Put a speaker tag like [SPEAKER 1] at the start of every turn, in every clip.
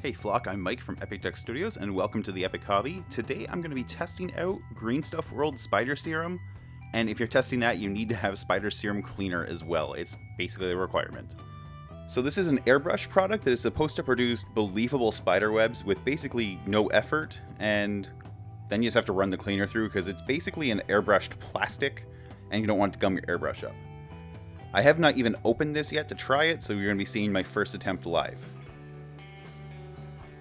[SPEAKER 1] Hey Flock, I'm Mike from Epic Duck Studios and welcome to the Epic Hobby. Today I'm going to be testing out Green Stuff World Spider Serum, and if you're testing that you need to have Spider Serum Cleaner as well. It's basically a requirement. So this is an airbrush product that is supposed to produce believable spider webs with basically no effort, and then you just have to run the cleaner through because it's basically an airbrushed plastic and you don't want to gum your airbrush up. I have not even opened this yet to try it, so you're going to be seeing my first attempt live.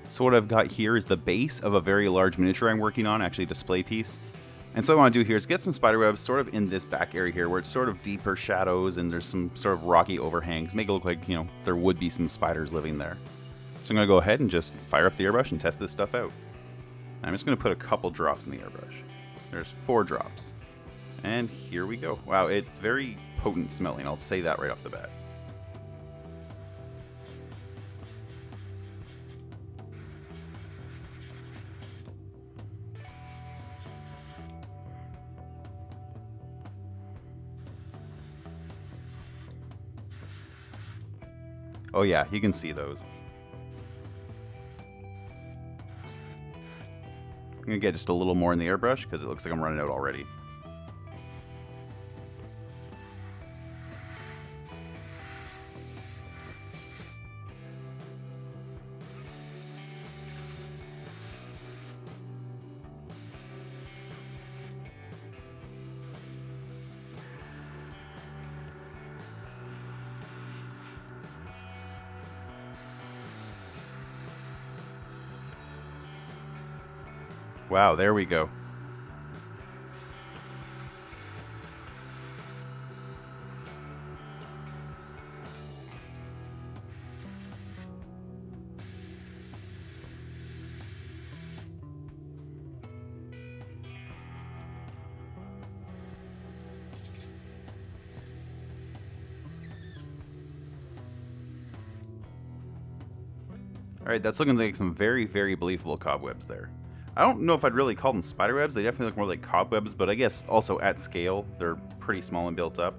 [SPEAKER 1] So what I've got here is the base of a very large miniature I'm working on, actually a display piece. And so what I want to do here is get some spider webs sort of in this back area here where it's sort of deeper shadows and there's some sort of rocky overhangs. Make it look like, there would be some spiders living there. So I'm going to go ahead and just fire up the airbrush and test this stuff out. I'm just going to put a couple drops in the airbrush. There's 4 drops. And here we go. Wow, it's very potent smelling. I'll say that right off the bat. Oh yeah, you can see those. I'm gonna get just a little more in the airbrush because it looks like I'm running out already. Wow, there we go. Alright, that's looking like some very, very believable cobwebs there. I don't know if I'd really call them spiderwebs. They definitely look more like cobwebs, but I guess also at scale, they're pretty small and built up.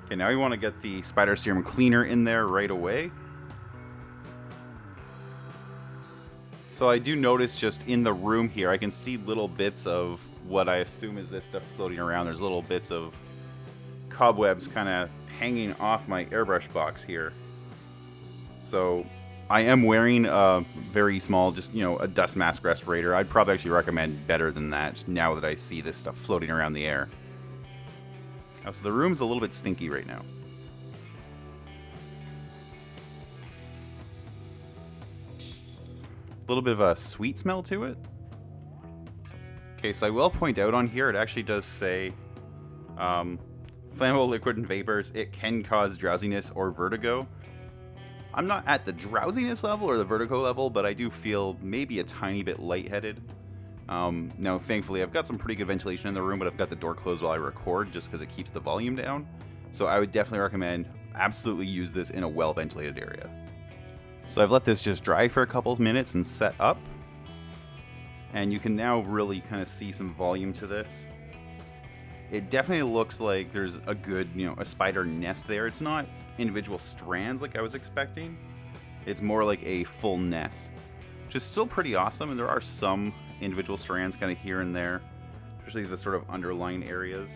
[SPEAKER 1] Okay, now we want to get the Spider Serum Cleaner in there right away. So I do notice just in the room here, I can see little bits of what I assume is this stuff floating around. There's little bits of cobwebs kind of hanging off my airbrush box here. So I am wearing a very small, just, a dust mask respirator. I'd probably actually recommend better than that now that I see this stuff floating around the air. Oh, so the room's a little bit stinky right now. A little bit of a sweet smell to it. Okay, so I will point out on here, it actually does say flammable liquid and vapors. It can cause drowsiness or vertigo. I'm not at the drowsiness level or the vertigo level, but I do feel maybe a tiny bit lightheaded. Now, thankfully, I've got some pretty good ventilation in the room, but I've got the door closed while I record just because it keeps the volume down. So I would definitely recommend absolutely use this in a well-ventilated area. So I've let this just dry for a couple of minutes and set up. And you can now really kind of see some volume to this. It definitely looks like there's a good, a spider nest there. It's not individual strands like I was expecting. It's more like a full nest, which is still pretty awesome, and there are some individual strands kind of here and there, especially the sort of underlying areas.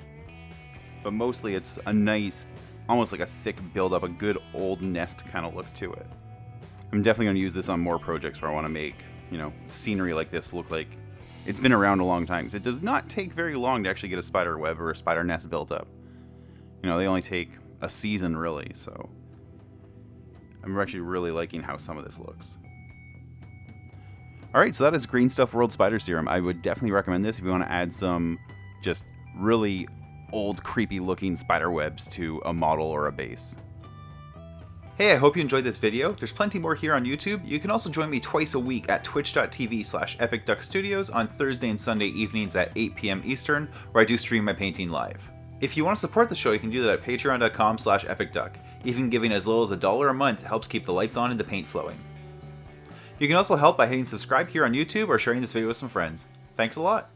[SPEAKER 1] But mostly it's a nice, almost like a thick buildup, a good old nest kind of look to it. I'm definitely going to use this on more projects where I want to make, scenery like this look like it's been around a long time. Because it does not take very long to actually get a spider web or a spider nest built up. They only take a season really, so I'm actually really liking how some of this looks. Alright, so that is Green Stuff World Spider Serum. I would definitely recommend this if you want to add some just really old creepy looking spider webs to a model or a base. Hey, I hope you enjoyed this video. There's plenty more here on YouTube. You can also join me twice a week at twitch.tv/epicduckstudios on Thursday and Sunday evenings at 8 p.m. Eastern, where I do stream my painting live. If you want to support the show, you can do that at patreon.com/epicduck. Even giving as little as $1 a month helps keep the lights on and the paint flowing. You can also help by hitting subscribe here on YouTube or sharing this video with some friends. Thanks a lot!